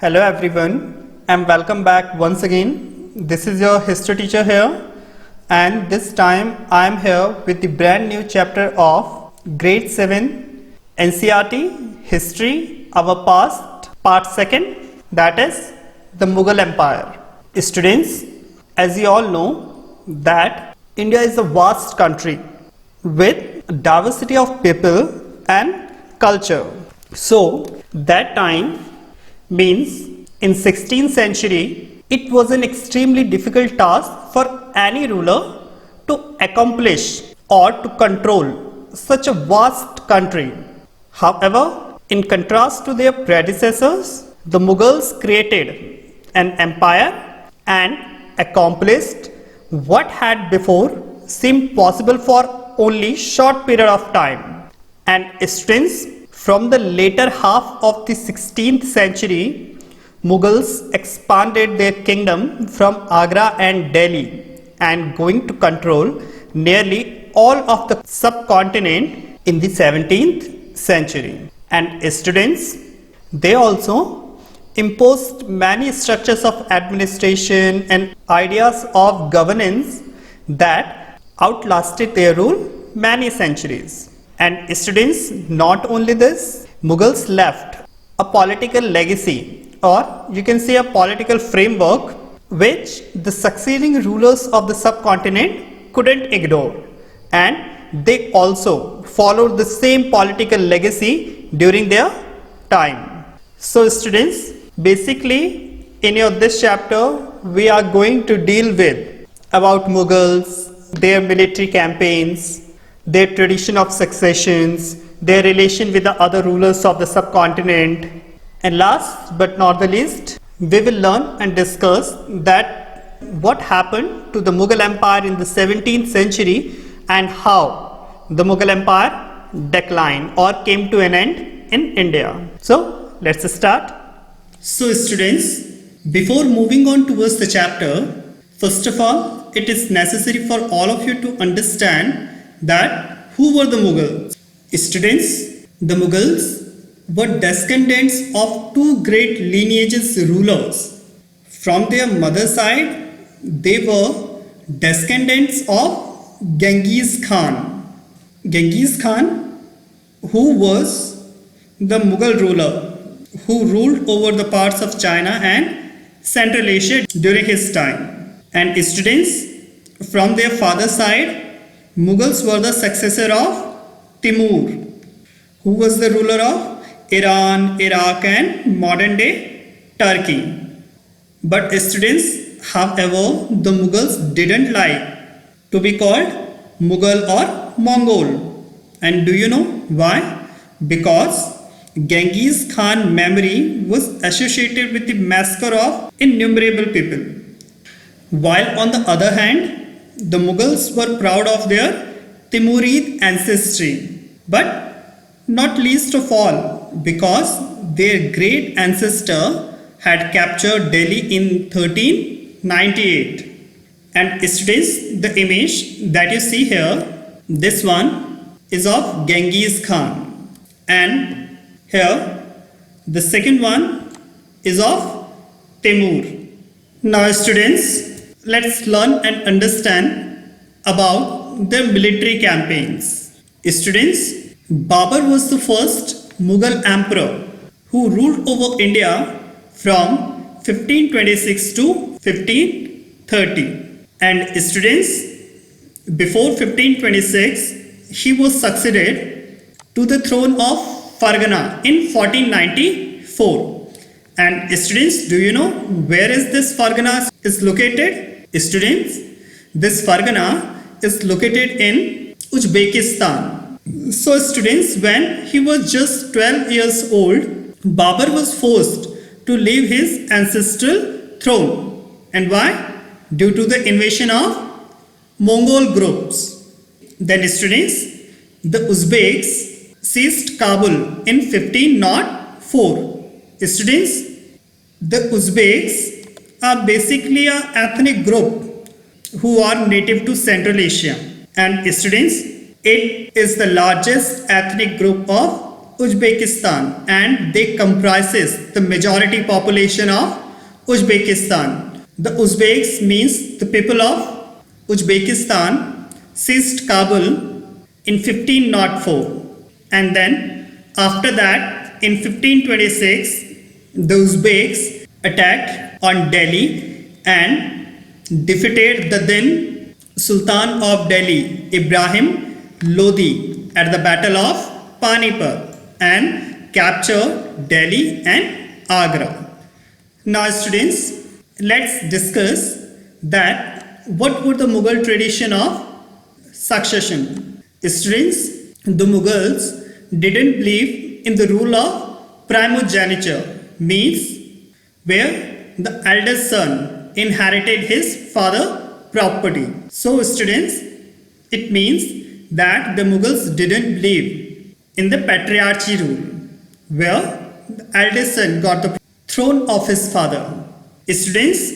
Hello everyone and welcome back once again. This is your history teacher here, and this time I am here with the brand new chapter of grade 7 NCERT History Our Past part 2nd, that is the Mughal Empire. Students, as you all know that India is a vast country with a diversity of people and culture. So that time means in 16th century it was an extremely difficult task for any ruler to accomplish or to control such a vast country. However, in contrast to their predecessors, the Mughals created an empire and accomplished what had before seemed possible for only short period of time. And students, from the later half of the 16th century, Mughals expanded their kingdom from Agra and Delhi and going to control nearly all of the subcontinent in the 17th century. And students, they also imposed many structures of administration and ideas of governance that outlasted their rule many centuries. And students, not only this, Mughals left a political legacy, or you can say a political framework, which the succeeding rulers of the subcontinent couldn't ignore, and they also followed the same political legacy during their time. So students, basically in this chapter we are going to deal with about Mughals, their military campaigns, their tradition of successions, their relation with the other rulers of the subcontinent, and last but not the least, we will learn and discuss that what happened to the Mughal Empire in the 17th century and how the Mughal Empire declined or came to an end in India. So let's start. So students, before moving on towards the chapter, first of all, it is necessary for all of you to understand that who were the Mughals. Students, the Mughals were descendants of two great lineages rulers. From their mother side, they were descendants of Genghis Khan. Genghis Khan, who was the Mughal ruler, who ruled over the parts of China and Central Asia during his time. And students, from their father's side, Mughals were the successor of Timur, who was the ruler of Iran, Iraq and modern day Turkey. But students, however, the Mughals didn't like to be called Mughal or Mongol. And do you know why? Because Genghis Khan memory was associated with the massacre of innumerable people. While on the other hand, the Mughals were proud of their Timurid ancestry, but not least of all because their great ancestor had captured Delhi in 1398. And students, the image that you see here, this one is of Genghis Khan, and here the second one is of Timur. Now students, let's learn and understand about their military campaigns. Students, Babur was the first Mughal emperor who ruled over India from 1526 to 1530. And students, before 1526, he was succeeded to the throne of Fargana in 1494. And students, do you know where is this Fargana is located? Students, this Fargana is located in Uzbekistan. So students, when he was just 12 years old, Babur was forced to leave his ancestral throne. And why? Due to the invasion of Mongol groups. Then students, the Uzbeks seized Kabul in 1504. Students, the Uzbeks are basically an ethnic group who are native to Central Asia. And students, it is the largest ethnic group of Uzbekistan, and they comprises the majority population of Uzbekistan. The Uzbeks means the people of Uzbekistan seized Kabul in 1504, and then after that in 1526 the Uzbeks attacked on Delhi and defeated the then Sultan of Delhi Ibrahim Lodi at the Battle of Panipat and captured Delhi and Agra. Now students, let's discuss that what would the Mughal tradition of succession. Students, the Mughals didn't believe in the rule of primogeniture, means where the eldest son inherited his father's property. So students, it means that the Mughals didn't believe in the patriarchy rule, where the eldest son got the throne of his father. Students,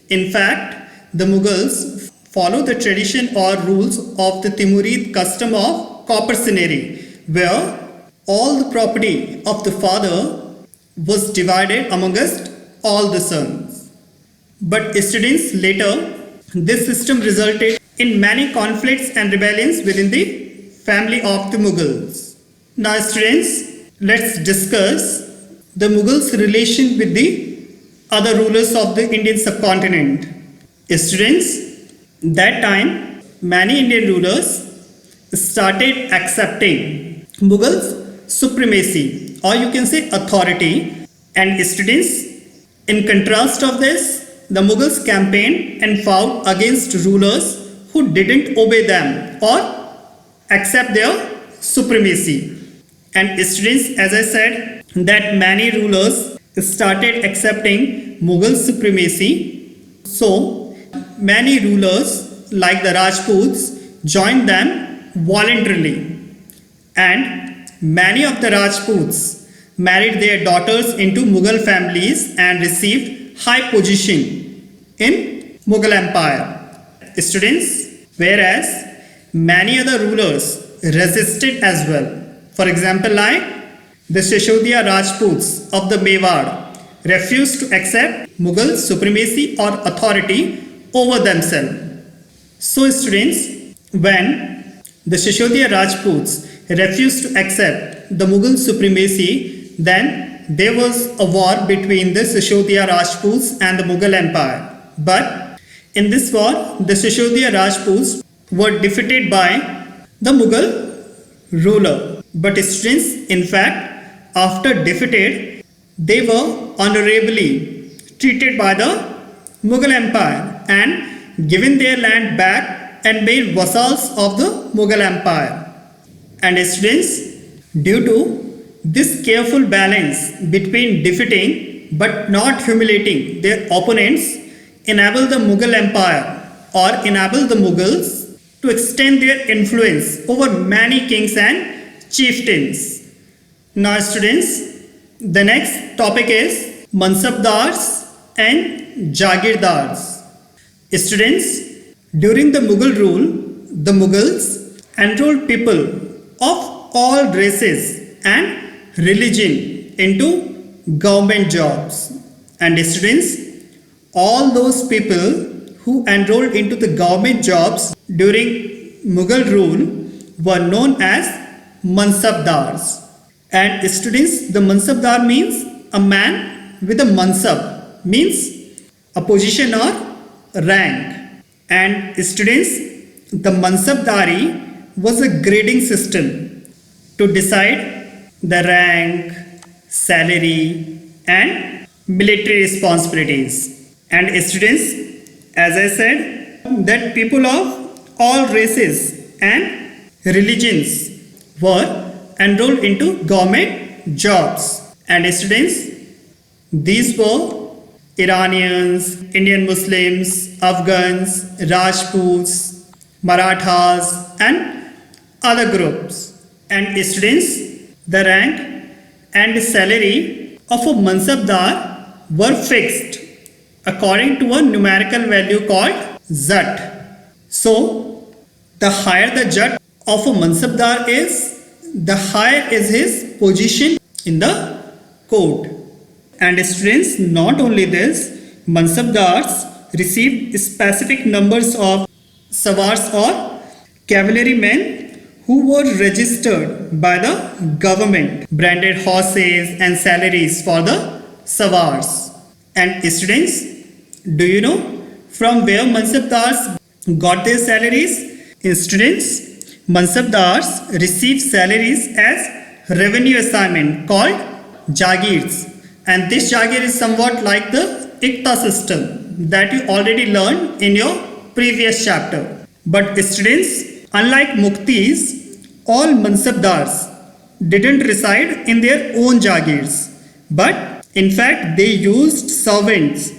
in fact, the Mughals follow the tradition or rules of the Timurid custom of coparcenary, where all the property of the father was divided amongst all the sons. But students, later, this system resulted in many conflicts and rebellions within the family of the Mughals. Now students, let's discuss the Mughals' relation with the other rulers of the Indian subcontinent. Students, that time many Indian rulers started accepting Mughals' supremacy, or you can say authority, and students, in contrast of this, the Mughals campaigned and fought against rulers who didn't obey them or accept their supremacy. And students, as I said, that many rulers started accepting Mughal supremacy. So many rulers like the Rajputs joined them voluntarily, and many of the Rajputs married their daughters into Mughal families and received high position in Mughal Empire. Students, whereas many other rulers resisted as well. For example, like the Shishodia Rajputs of the Mewar refused to accept Mughal supremacy or authority over themselves. So students, when the Shishodia Rajputs refused to accept the Mughal supremacy, then there was a war between the Shishodia Rajputs and the Mughal Empire. But in this war, the Shishodia Rajputs were defeated by the Mughal ruler. But students, in fact, after defeated, they were honorably treated by the Mughal Empire and given their land back and made vassals of the Mughal Empire. And students, due to this careful balance between defeating but not humiliating their opponents, enabled the Mughal Empire or enabled the Mughals to extend their influence over many kings and chieftains. Now students, the next topic is Mansabdars and Jagirdars. Students, during the Mughal rule, the Mughals enrolled people of all races and religion into government jobs. And students, all those people who enrolled into the government jobs during Mughal rule were known as Mansabdars. And students, the Mansabdar means a man with a mansab, means a position or rank. And students, the Mansabdari was a grading system to decide the rank, salary and military responsibilities. And students, as I said, that people of all races and religions were enrolled into government jobs. And students, these were Iranians, Indian Muslims, Afghans, Rajputs, Marathas and other groups. And students, the rank and salary of a Mansabdar were fixed according to a numerical value called Jat. So, the higher the Jat of a Mansabdar is, the higher is his position in the court. And students, not only this, Mansabdars received specific numbers of Sawars or cavalrymen who were registered by the government, branded horses and salaries for the Sawars. And students, do you know from where Mansabdars got their salaries? Students, Mansabdars received salaries as revenue assignment called Jagirs. And this Jagir is somewhat like the Ikta system that you already learned in your previous chapter. But students, unlike Muktis, all Mansabdars didn't reside in their own Jagirs. But in fact, they used servants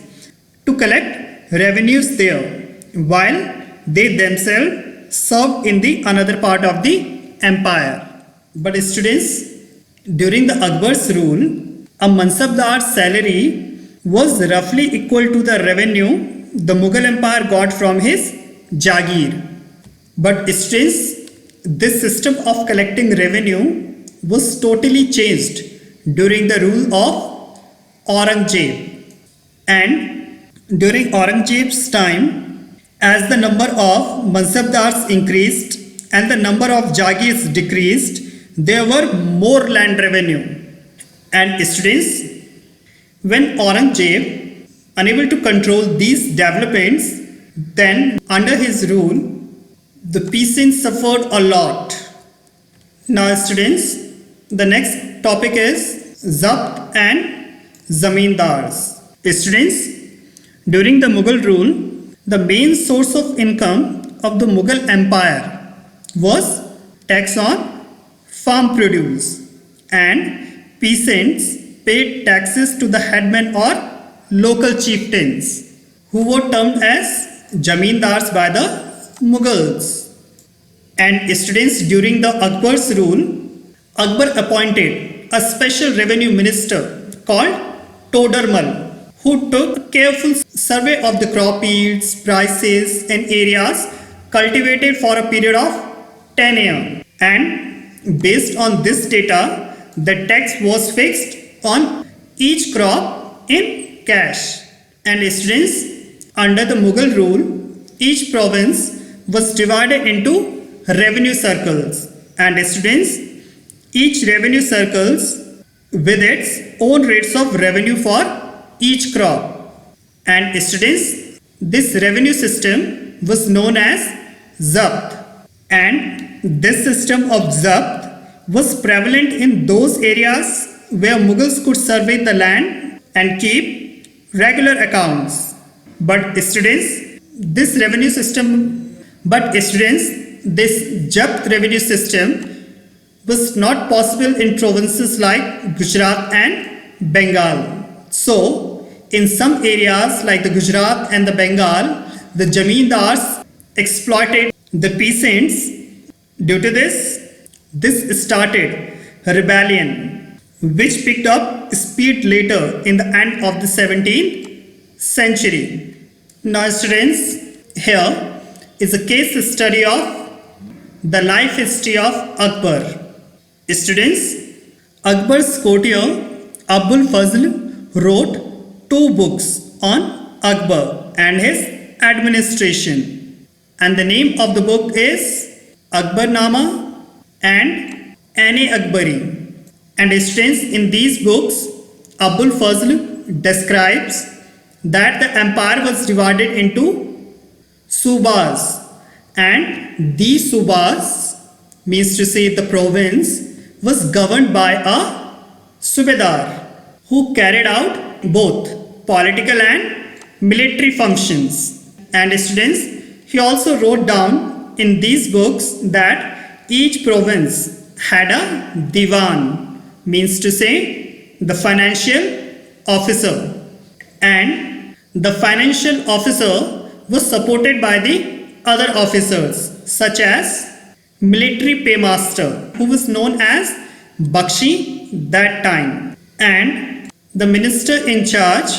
to collect revenues there, while they themselves served in the another part of the empire. But students, during the Akbar's rule, a Mansabdar's salary was roughly equal to the revenue the Mughal Empire got from his Jagir. But students, this system of collecting revenue was totally changed during the rule of Aurangzeb. And during Aurangzeb's time, as the number of Mansabdars increased and the number of Jagirs decreased, there were more land revenue. And students, when Aurangzeb unable to control these developments, then under his rule, the peasants suffered a lot. Now students, the next topic is Zabt and Zamindars. Students, during the Mughal rule, the main source of income of the Mughal Empire was tax on farm produce, and peasants paid taxes to the headmen or local chieftains who were termed as Jamindars by the Mughals. And students, during the Akbar's rule, Akbar appointed a special revenue minister called Todarmal, who took careful survey of the crop yields, prices and areas cultivated for a period of 10 years. And based on this data, the tax was fixed on each crop in cash. And students, under the Mughal rule, each province was divided into revenue circles. And students, each revenue circles with its own rates of revenue for each crop. And students, this revenue system was known as Zabt. And this system of Zabt was prevalent in those areas where Mughals could survey the land and keep regular accounts. But students, this Zabt revenue system was not possible in provinces like Gujarat and Bengal. So, in some areas like the Gujarat and the Bengal, the Jamindars exploited the peasants. Due to this started a rebellion which picked up speed later in the end of the 17th century. Now students, here is a case study of the life history of Akbar. Students, Akbar's courtier Abul Fazl wrote 2 books on Akbar and his administration. And the name of the book is Akbarnama and Akbari. And students, in these books, Abul Fazl describes that the empire was divided into subas, and these subas, means to say the province, was governed by a subedar who carried out both political and military functions. And students, he also wrote down in these books that each province had a divan, means to say the financial officer, and the financial officer was supported by the other officers such as military paymaster, who was known as Bakshi that time, and the minister in charge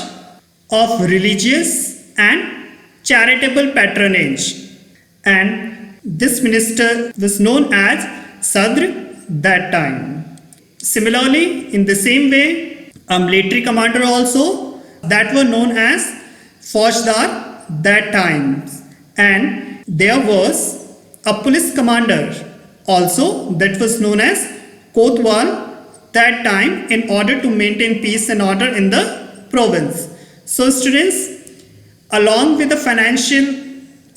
of religious and charitable patronage, and this minister was known as Sadr that time. Similarly, in the same way, a military commander also that were known as Faujdar that time, and there was a police commander also that was known as Kotwal that time in order to maintain peace and order in the province. So students, along with the financial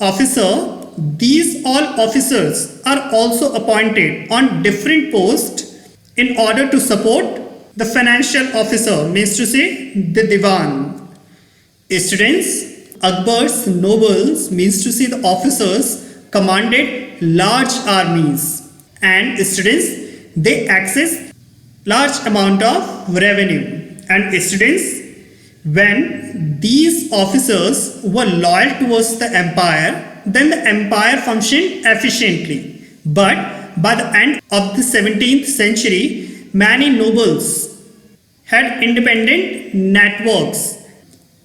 officer, these all officers are also appointed on different posts in order to support the financial officer, means to say the Diwan. Students, Akbar's nobles, means to say the officers, commanded large armies, and students, they access large amount of revenue. And students, when these officers were loyal towards the empire, then the empire functioned efficiently. But by the end of the 17th century, many nobles had independent networks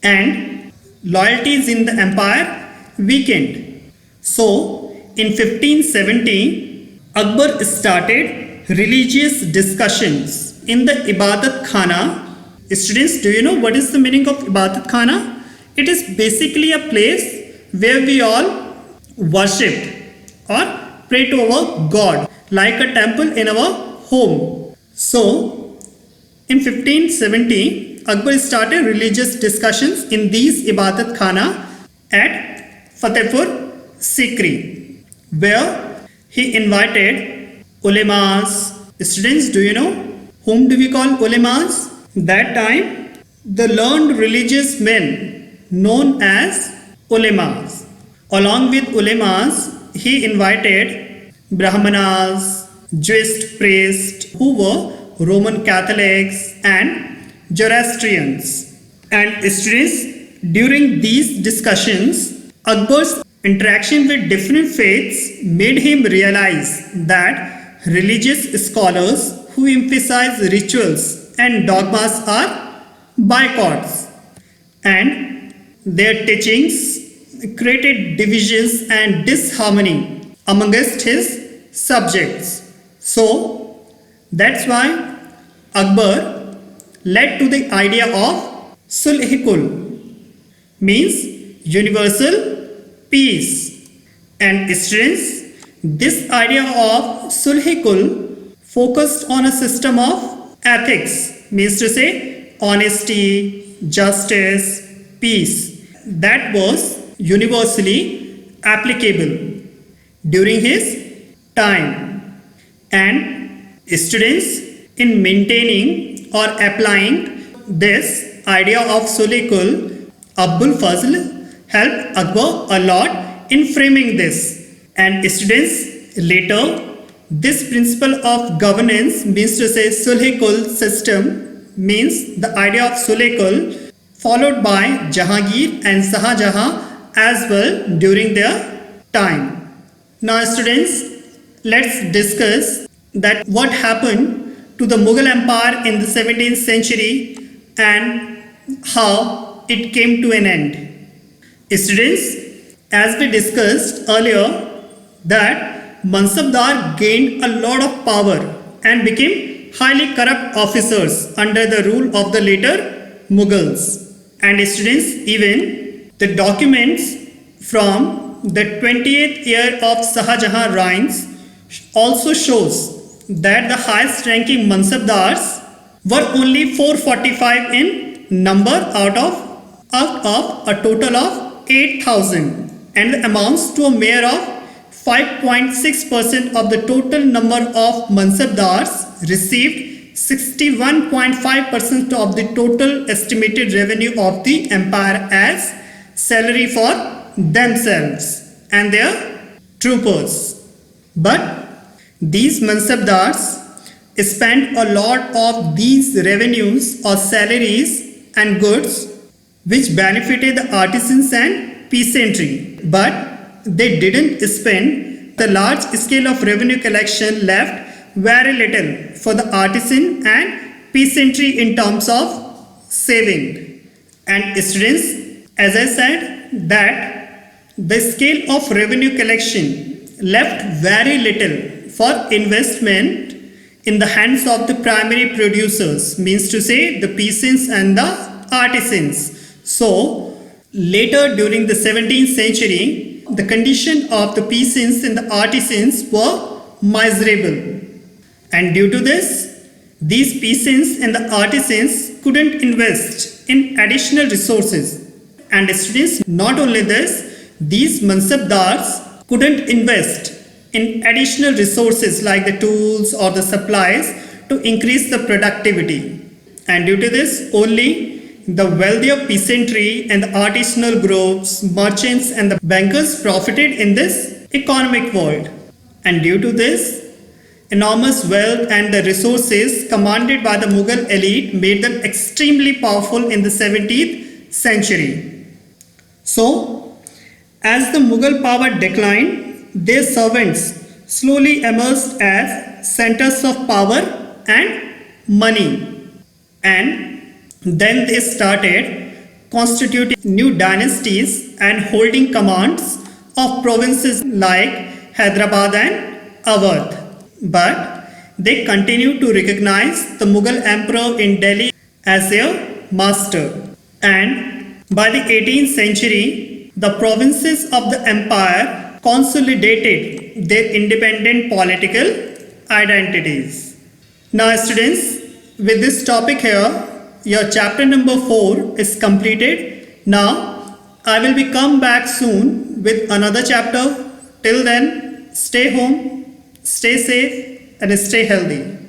and loyalties in the empire weakened. So, in 1570, Akbar started religious discussions in the Ibadat Khana. Students, do you know what is the meaning of Ibadat Khana? It is basically a place where we all worship or pray to our God, like a temple in our home. So, in 1570, Akbar started religious discussions in these Ibadat Khana at Fatehpur Sikri, where he invited ulemas. Students, do you know whom do we call ulemas? That time, the learned religious men known as ulemas. Along with ulemas, he invited Brahmanas, Jewish priests who were Roman Catholics and Zoroastrians. And students, during these discussions, Akbar's interaction with different faiths made him realize that religious scholars who emphasize rituals and dogmas are bigots, and their teachings created divisions and disharmony amongst his subjects. So that's why Akbar led to the idea of Sulh-e-Kul, means universal peace. And students, this idea of Sulh-e-Kul focused on a system of ethics, means to say honesty, justice, peace, that was universally applicable during his time. And students, in maintaining or applying this idea of Sulh-e-Kul, Abul Fazl helped Akbar a lot in framing this. And students, later this principle of governance, means to say Sulh-e-Kul system, means the idea of Sulh-e-Kul followed by Jahangir and Shah Jahan as well during their time. Now students, let's discuss that what happened to the Mughal Empire in the 17th century and how it came to an end. Students, as we discussed earlier, that Mansabdar gained a lot of power and became highly corrupt officers under the rule of the later Mughals. And students, even the documents from the 20th year of Shah Jahan reigns also shows that the highest ranking Mansabdars were only 445 in number out of a total of 8,000, and amounts to a mere of 5.6% of the total number of Mansabdars received 61.5% of the total estimated revenue of the empire as salary for themselves and their troopers. But these Mansabdars spent a lot of these revenues or salaries and goods which benefited the artisans and peasantry, but they didn't spend the large scale of revenue collection, left very little for the artisan and peasantry in terms of saving. And students, as I said, that the scale of revenue collection left very little for investment in the hands of the primary producers, means to say the peasants and the artisans. So, later during the 17th century, the condition of the peasants and the artisans were miserable. And due to this, these peasants and the artisans couldn't invest in additional resources. And students, not only this, these mansabdars couldn't invest in additional resources like the tools or the supplies to increase the productivity. And due to this, only the wealthier peasantry and the artisanal groups, merchants and the bankers profited in this economic world. And due to this, enormous wealth and the resources commanded by the Mughal elite made them extremely powerful in the 17th century. So, as the Mughal power declined, their servants slowly emerged as centers of power and money. And then they started constituting new dynasties and holding commands of provinces like Hyderabad and Awadh. But they continued to recognize the Mughal emperor in Delhi as their master. And by the 18th century, the provinces of the empire consolidated their independent political identities. Now students, with this topic here, your chapter number 4 is completed. Now, I will be come back soon with another chapter. Till then, stay home, stay safe and stay healthy.